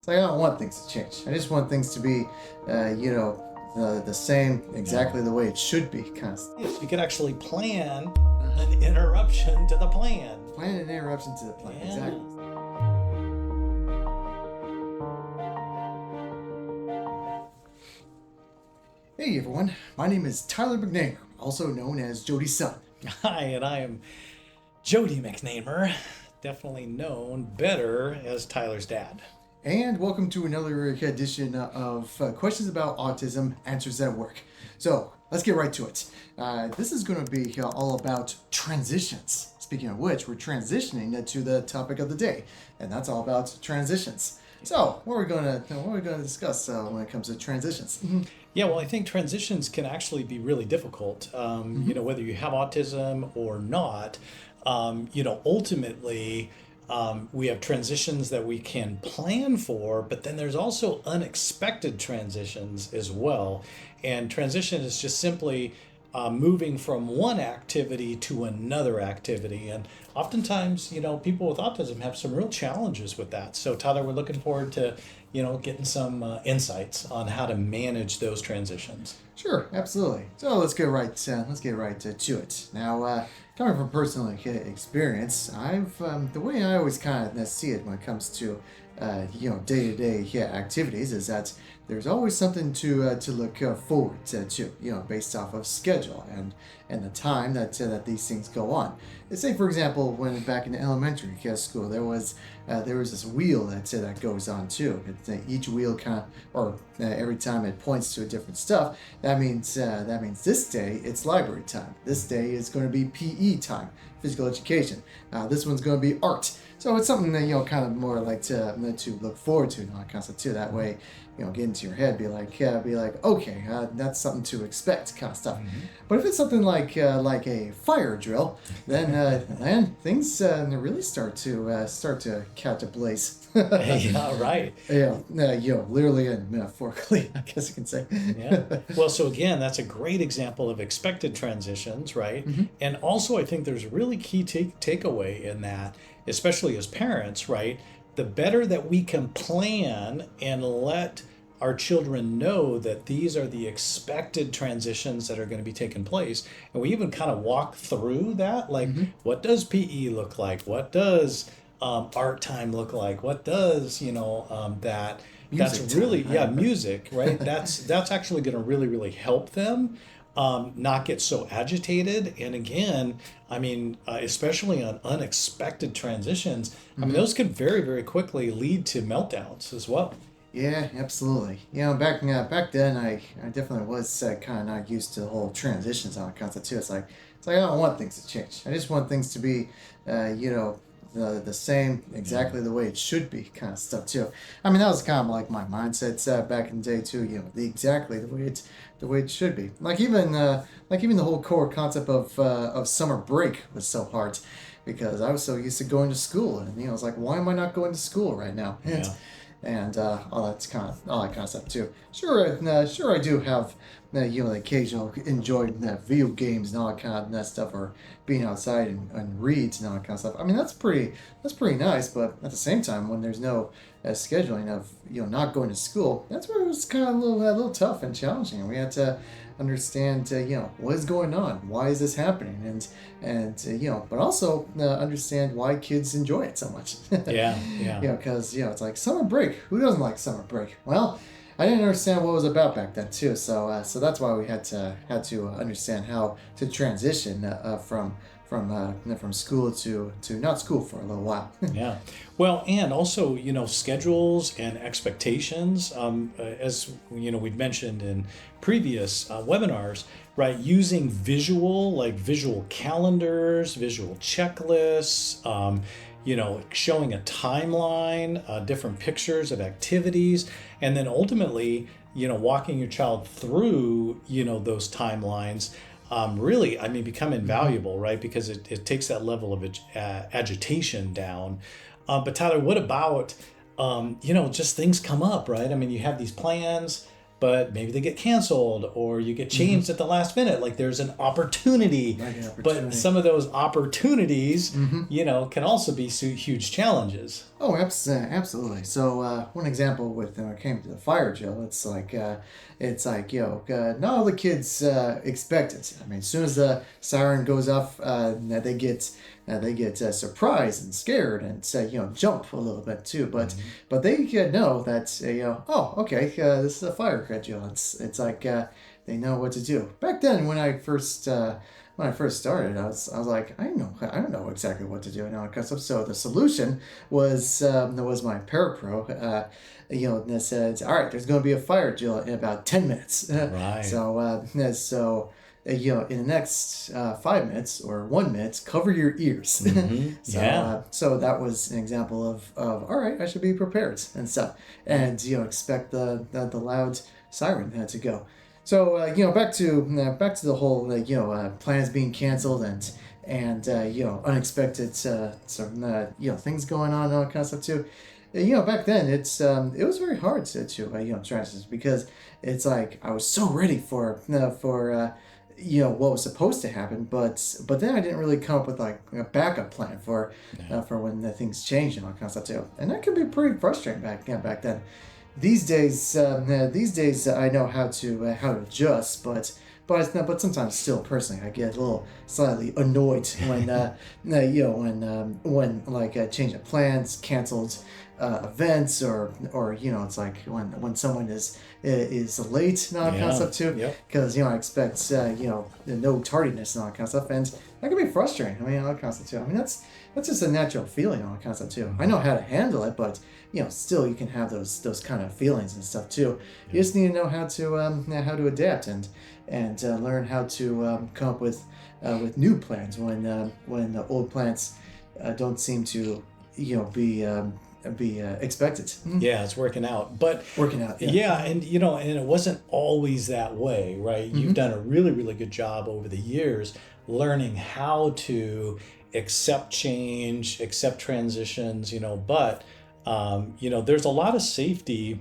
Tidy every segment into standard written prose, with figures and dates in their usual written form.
It's like I don't want things to change. I just want things to be, the same, exactly the way it should be. Yes, you could actually plan an interruption to the plan. Plan an interruption to the plan. Yeah. Exactly. Hey everyone, my name is Tyler McNamer, also known as Jody's son. Hi, and I am Jody McNamer, definitely known better as Tyler's dad. And welcome to another edition of Questions About Autism, Answers at Work. So, let's get right to it. This is going to be all about transitions. Speaking of which, we're transitioning to the topic of the day, and that's all about transitions. So, what are we going to discuss when it comes to transitions? Yeah, well, I think transitions can actually be really difficult. Whether you have autism or not, ultimately, we have transitions that we can plan for, but then there's also unexpected transitions as well. And transition is just simply moving from one activity to another activity. And oftentimes, people with autism have some real challenges with that. So Tyler, we're looking forward to, getting some insights on how to manage those transitions. Sure, absolutely. So let's get right to it. Now, coming from personal experience, the way I always kind of see it when it comes to day-to-day activities is that there's always something to look forward to, based off of schedule and the time that these things go on. Say, for example, when back in elementary school, there was this wheel that goes on too. Each wheel every time it points to a different stuff, that means this day it's library time. This day is going to be PE time, physical education. This one's going to be art. So it's something that kind of more like to look forward to, not kind of too. That way, get into your head, be like, okay, that's something to expect, kind of stuff. Mm-hmm. But if it's something like a fire drill, then things really start to catch a blaze. Yeah, right. Yeah, literally and metaphorically, I guess you can say. Yeah. Well, so again, that's a great example of expected transitions, right? Mm-hmm. And also, I think there's a really key takeaway in that, especially as parents, right? The better that we can plan and let our children know that these are the expected transitions that are going to be taking place. And we even kind of walk through that, like, mm-hmm. What does PE look like? What does art time look like? What does, that... Music that's really, time. Music, right? That's actually going to really, really help them not get so agitated. And again, especially on unexpected transitions, mm-hmm. Those can very, very quickly lead to meltdowns as well. Yeah, absolutely. Back then, I definitely was kind of not used to the whole transitions on concept too. It's like I don't want things to change. I just want things to be, the same, exactly the way it should be, kind of stuff too. That was kind of like my mindset back in the day too. Exactly the way it should be. Like even the whole core concept of summer break was so hard because I was so used to going to school, and I was like, why am I not going to school right now? And all that kind of stuff too. Sure, I do have the occasional enjoy video games and all that kind of stuff, or being outside and reads and all that kind of stuff. That's pretty nice. But at the same time, when there's no scheduling of not going to school, that's where it was kind of a little tough and challenging. We had to understand what is going on, why is this happening, and but also understand why kids enjoy it so much. Yeah. Because it's like summer break. Who doesn't like summer break? Well, I didn't understand what it was about back then too. So that's why we had to understand how to transition from school to not school for a little while. Yeah. Well, and also, schedules and expectations, as, we've mentioned in previous webinars, right? Using visual calendars, visual checklists, showing a timeline, different pictures of activities, and then ultimately, walking your child through, those timelines. Really, become invaluable, right? Because it takes that level of agitation down. But Tyler, what about, just things come up, right? You have these plans, but maybe they get canceled or you get changed at the last minute. Like there's an opportunity, but some of those opportunities, can also be huge challenges. Oh, absolutely. So one example with when it came to the fire drill, it's like not all the kids expect it. I mean, as soon as the siren goes off, they get surprised and scared and jump a little bit too. But they know that oh, okay, this is a fire drill. It's like they know what to do. Back then, when I first started, I was like, I don't know exactly what to do now. Because so the solution was my parapro, that said, all right, there's going to be a fire drill in about 10 minutes. Right. In the next 5 minutes or 1 minute, cover your ears. Mm-hmm. So that was an example of all right, I should be prepared and stuff, and expect the loud siren to go. So back to the whole plans being canceled and unexpected things going on and all that kind of stuff too. Back then it was very hard to transition, because it's like I was so ready for what was supposed to happen, but then I didn't really come up with like a backup plan for when the things changed and all that kind of stuff too, and that could be pretty frustrating back then. These days I know how to adjust, but sometimes still personally I get a little slightly annoyed when when like a change of plans, canceled events, or it's like when someone is late and all that kind of stuff too, because I expect no tardiness and all that kind of stuff, and that can be frustrating. I mean, all that kind of stuff too. I mean, that's just a natural feeling and all that kind of stuff too. I know how to handle it, but still you can have those kind of feelings and stuff too. You just need to know how to adapt and learn how to come up with new plans when the old plans don't seem to be expected. Yeah, it's working out. But yeah, and and it wasn't always that way, right? You've done a really, really good job over the years learning how to accept change, accept transitions, but there's a lot of safety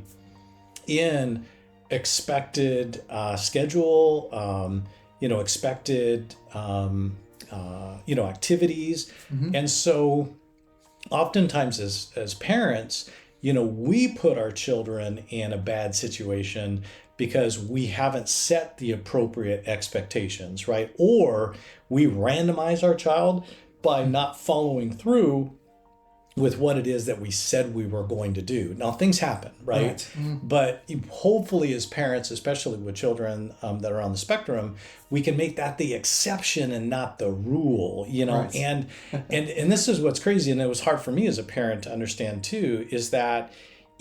in expected schedule, expected activities. And so oftentimes as parents, we put our children in a bad situation because we haven't set the appropriate expectations, right? Or we randomize our child by not following through with what it is that we said we were going to do. Now, things happen, right? But hopefully as parents, especially with children that are on the spectrum, we can make that the exception and not the rule, Right. and this is what's crazy, and it was hard for me as a parent to understand too, is that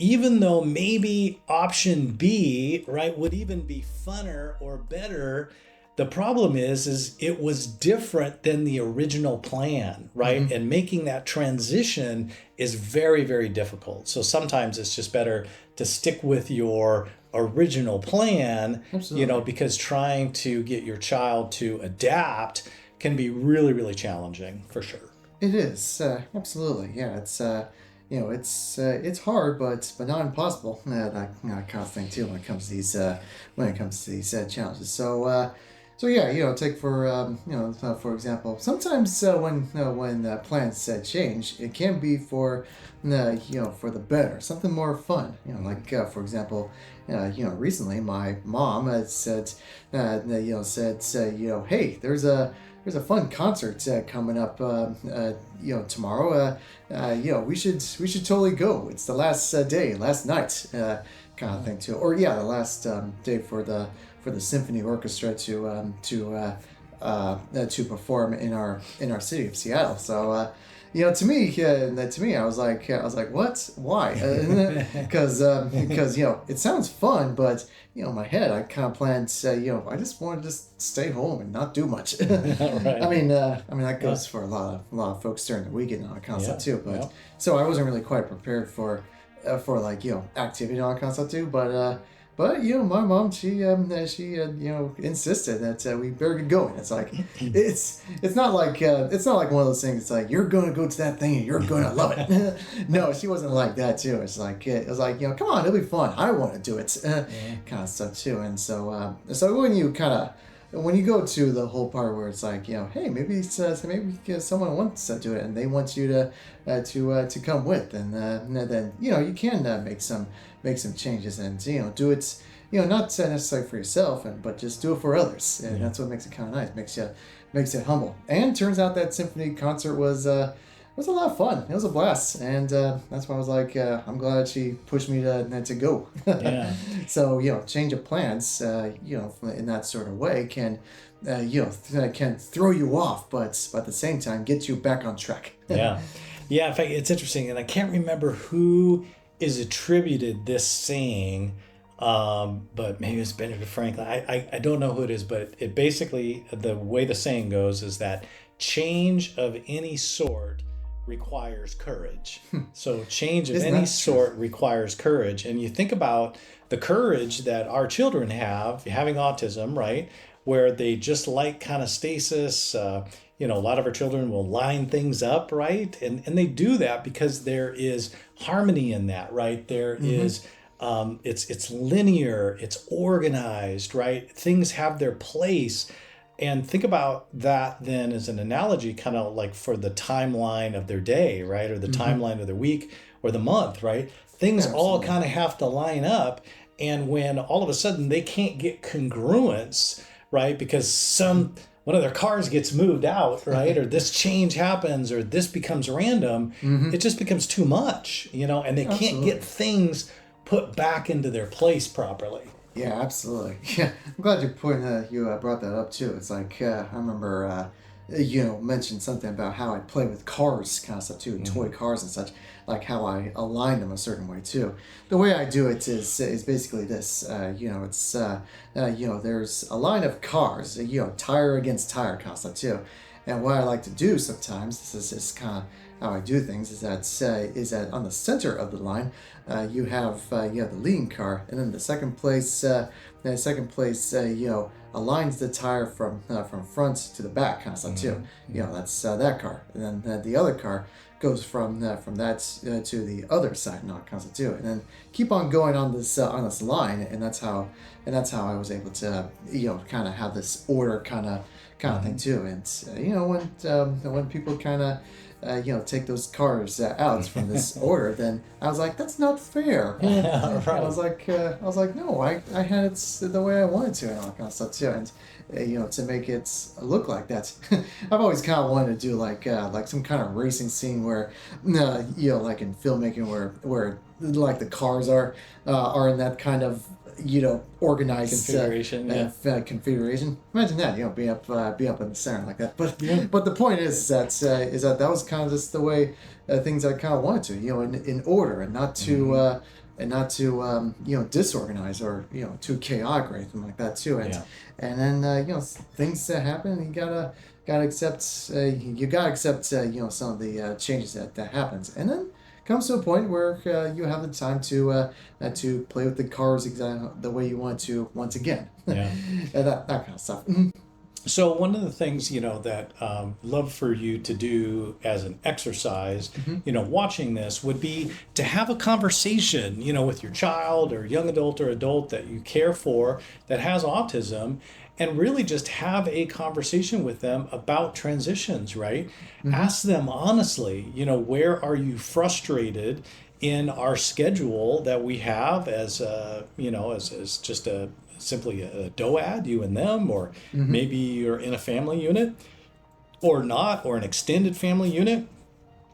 even though maybe option B, right, would even be funner or better, the problem is it was different than the original plan, right? And making that transition is very, very difficult. So sometimes it's just better to stick with your original plan, Absolutely. because trying to get your child to adapt can be really, really challenging, for sure. It is absolutely, yeah. It's hard, but not impossible. That kind of thing too when it comes to these challenges. So yeah, take for example, sometimes when plans change, it can be for for the better, something more fun. Like for example, recently my mom had said, hey, there's a fun concert coming up, tomorrow. We should totally go. It's the last last night, kind of thing too. Or the last day for the symphony orchestra to perform in our city of Seattle. So to me, I was like, what? Why? Because it sounds fun, but in my head, I kind of planned, I just wanted to just stay home and not do much. Right. I mean that goes for a lot of folks during the weekend and all that kind of stuff too. But so I wasn't really quite prepared for activity and all that kind of stuff too. But my mom, she insisted that we better get going. It's like it's not like one of those things. It's like, you're gonna go to that thing and you're gonna love it. No, she wasn't like that too. It was like come on, it'll be fun. I want to do it, kind of stuff too. And so when you kind when you go to the whole part where it's like, hey, maybe someone wants to do it and they want you to come with, and then you can make some changes and do it, not necessarily for yourself, but just do it for others, and that's what makes it kind of nice. Makes it humble. And turns out that symphony concert was a lot of fun. It was a blast, and that's why I was like, I'm glad she pushed me to go. Yeah. So change of plans, in that sort of way can, can throw you off, but at the same time get you back on track. Yeah. In fact, it's interesting, and I can't remember who is attributed this saying, but maybe it's Benjamin Franklin. I don't know who it is, but it basically, the way the saying goes is that change of any sort requires courage. So change of any sort requires courage. And you think about the courage that our children have, having autism, right? Where they just like kind of stasis. A lot of our children will line things up, right? And they do that because there is harmony in that, right? There is, it's linear, it's organized, right? Things have their place. And think about that then as an analogy, kind of like for the timeline of their day, right? Or the timeline of their week or the month, right? Things all kind of have to line up. And when all of a sudden they can't get congruence, right? Because one of their cars gets moved out, right? Or this change happens, or this becomes random, it just becomes too much, and they can't get things put back into their place properly. Yeah, absolutely. Yeah, I'm glad you brought that up too. It's like I remember mentioned something about how I play with cars, kind of stuff too, toy cars and such. Like how I align them a certain way too. The way I do it is basically this. It's there's a line of cars. Tire against tire, kind of stuff too. And what I like to do sometimes, this is kind of how I do things, is that on the center of the line, you have the leading car, and then the second place aligns the tire from front to the back, kind of stuff too. That's that car, and then the other car goes from that to the other side, not kind of stuff too, and then keep on going on this line, and that's how I was able to kind of have this order kind of thing too. And when people kind of take those cars out from this order, then I was like, that's not fair. Yeah, right. I was like, no, I had it the way I wanted to, and all that kind of stuff too. And to make it look like that, I've always kind of wanted to do like some kind of racing scene where, like in filmmaking, where like the cars are in that kind of organized configuration. Imagine that, be up in the center like that. But the point is that was kind of just the way things I kind of wanted to, in order, and not to disorganize or too chaotic or anything like that too. And then things that happen, you gotta accept some of the changes that happens, and then comes to a point where you have the time to play with the cars exactly the way you want to once again. Yeah. And that kind of stuff. So one of the things, that love for you to do as an exercise, watching this would be to have a conversation, with your child or young adult or adult that you care for that has autism, and really just have a conversation with them about transitions, right? Ask them honestly, where are you frustrated in our schedule that we have as just simply a DOAD, you and them, or maybe you're in a family unit or not, or an extended family unit.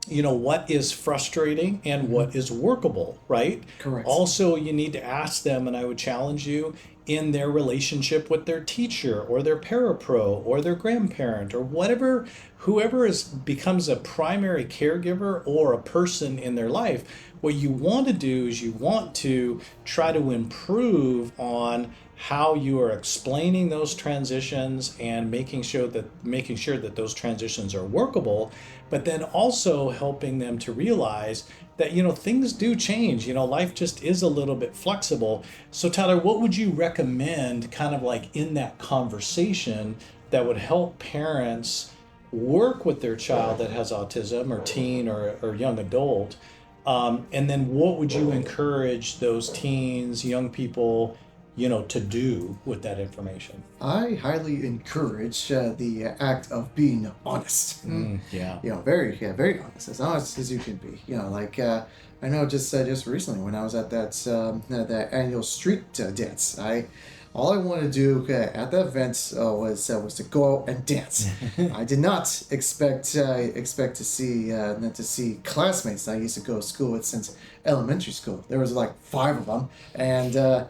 What is frustrating and what is workable, right? Correct. Also, you need to ask them, and I would challenge you, in their relationship with their teacher or their parapro or their grandparent or whoever becomes a primary caregiver or a person in their life. What you want to do is you want to try to improve on how you are explaining those transitions and making sure that those transitions are workable, but then also helping them to realize that things do change. Life just is a little bit flexible. So Tyler, what would you recommend kind of like in that conversation that would help parents work with their child that has autism or teen or young adult? And then what would you encourage those teens, young people to do with that information? I highly encourage the act of being honest. Yeah. Very, very honest as you can be. I know just recently when I was at that annual street dance, all I wanted to do at that event was to go out and dance. I did not expect to see classmates that I used to go to school with since elementary school. There was like 5 of them, and I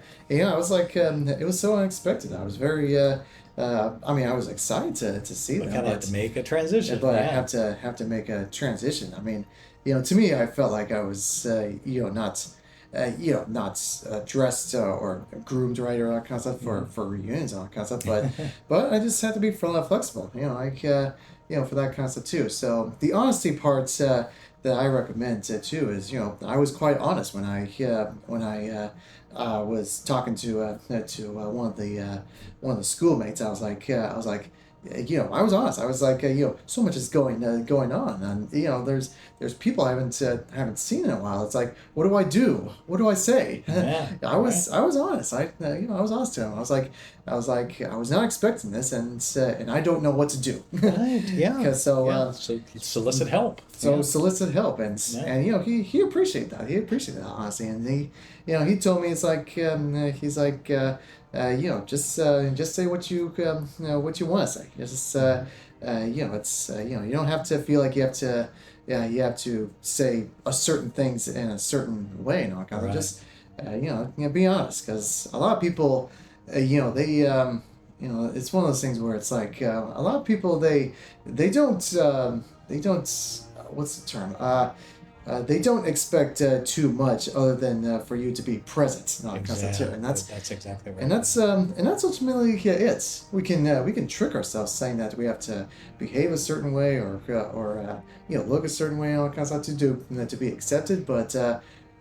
was like, it was so unexpected. I was very I was excited to see them. We kind of had to make a transition. But I have to make a transition. I mean, to me, I felt like I was not dressed or groomed right or all that kind of stuff for reunions and all that kind of stuff. But I just had to be flexible. For that kind of stuff too. So the honesty parts that I recommend too is I was quite honest when I was talking to one of the schoolmates. I was like. I was honest. I was like, so much is going on, and there's people I haven't seen in a while. It's like, what do I do? What do I say? Yeah, I was honest. I was honest to him. I was like, I was not expecting this, and I don't know what to do. Right. Yeah. So solicit help. Solicit help, and he appreciated that. He appreciated that honestly, and he told me it's like he's like. Just say what you want to say. Just it's you don't have to feel like you have to say a certain things in a certain way and all kind of Right. just be honest, because a lot of people they it's one of those things where it's like a lot of people they don't what's the term they don't expect too much other than for you to be present. Exactly. And that's exactly right. and that's ultimately it. We can trick ourselves saying that we have to behave a certain way or look a certain way and all kinds of stuff to be accepted. But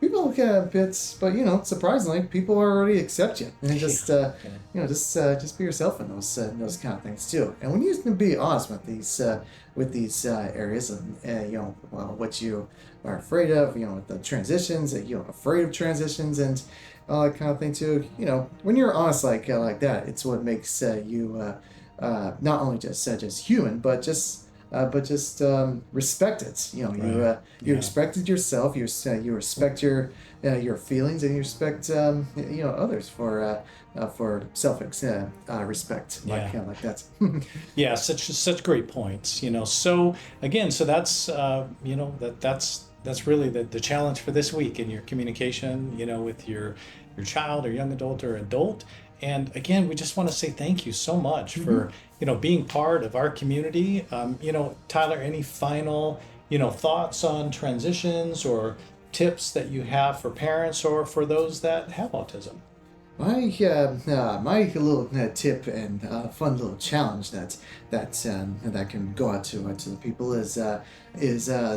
people look at bits, but surprisingly, people already accept you. And just just be yourself in those kind of things too. And when you can be honest with these areas and what you are afraid of, with the transitions, afraid of transitions and all that kind of thing too. When you're honest like that, it's what makes you not only just human, but just respect it. Right. You respected yourself. You respect your feelings, and you respect others for self respect. Like that. Yeah, such great points. So again, that's that's really the challenge for this week in your communication. With your child or young adult or adult. And again, we just want to say thank you so much for being part of our community. Tyler, any final thoughts on transitions tips that you have for parents or for those that have autism? My little tip and fun little challenge that can go out to the people is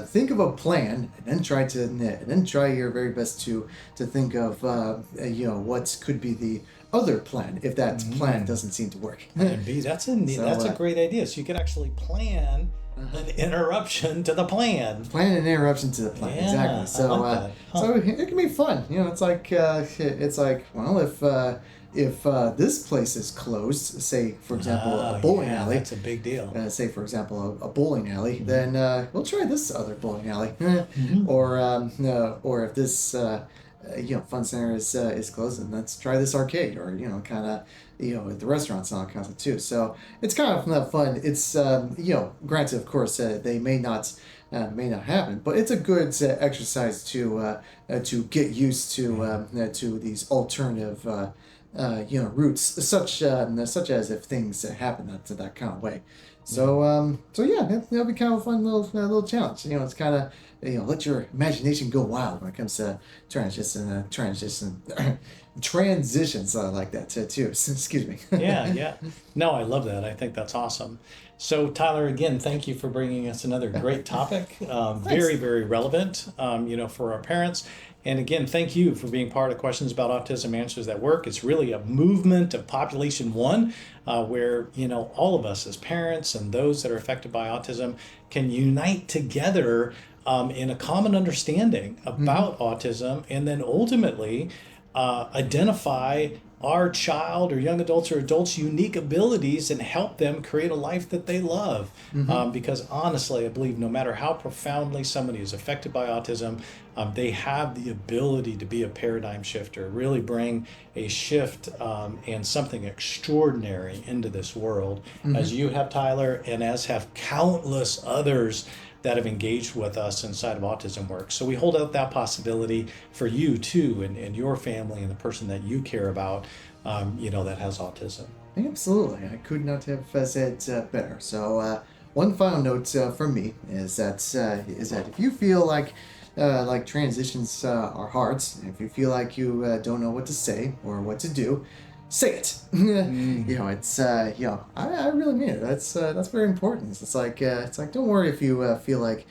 think of a plan and then try your very best to think of what could be the other plan if that plan doesn't seem to work. That's a great idea. So you could actually plan an interruption to the plan. Plan an interruption to the plan. Yeah, Exactly. So I like that. so it can be fun. It's like well, if this place is closed, say for example a bowling alley. That's a big deal. Say for example a bowling alley, then we'll try this other bowling alley. Or if this fun center is closed, and let's try this arcade, or kind of at the restaurants and all kinds of too. So it's kind of fun. It's granted, of course, they may not happen, but it's a good exercise to get used to these alternative routes, such as if things happen that kind of way. So it'll be kind of a fun little challenge. It's kind of let your imagination go wild when it comes to transitions like that too. Excuse me. Yeah. No, I love that. I think that's awesome. So Tyler, again, thank you for bringing us another great topic. Very, very relevant, for our parents. And again, thank you for being part of Questions About Autism Answers That Work. It's really a movement of Population One, where all of us as parents and those that are affected by autism can unite together in a common understanding about autism, and then ultimately identify our child or young adults or adults' unique abilities and help them create a life that they love. Because honestly, I believe no matter how profoundly somebody is affected by autism, they have the ability to be a paradigm shifter, really bring a shift and something extraordinary into this world, as you have, Tyler, and as have countless others that have engaged with us inside of Autismworks. So we hold out that possibility for you too, and your family and the person that you care about, that has autism. Absolutely, I could not have said better. So, one final note from me is that if you feel like transitions are hard, if you feel like you don't know what to say or what to do, say it. It's I really mean it. That's very important. It's like don't worry if you feel like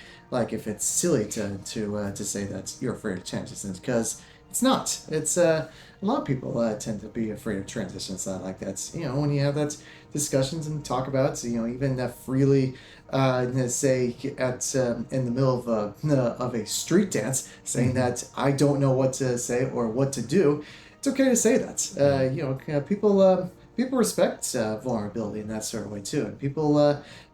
if it's silly to say that you're afraid of transitions, because it's not. It's a lot of people tend to be afraid of transitions like that. When you have that discussions and talk about it, even freely say at in the middle of a street dance, saying that I don't know what to say or what to do. It's okay to say that. People respect vulnerability in that sort of way too, and people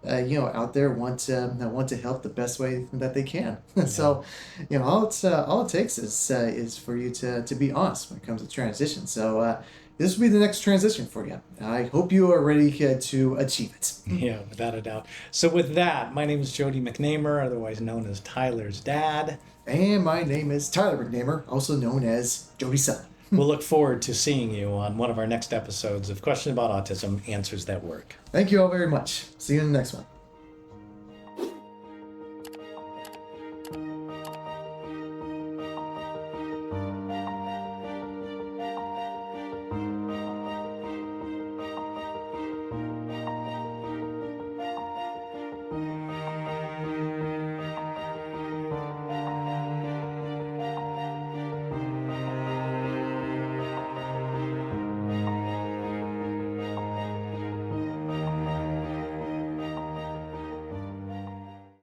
out there want to help the best way that they can. So, all it takes is for you to be honest when it comes to transition. So this will be the next transition for you. I hope you are ready to achieve it. Yeah, without a doubt. So with that, my name is Jody McNamer, otherwise known as Tyler's dad. And my name is Tyler McNamer, also known as Jody's son. We'll look forward to seeing you on one of our next episodes of Question About Autism Answers That Work. Thank you all very much. See you in the next one.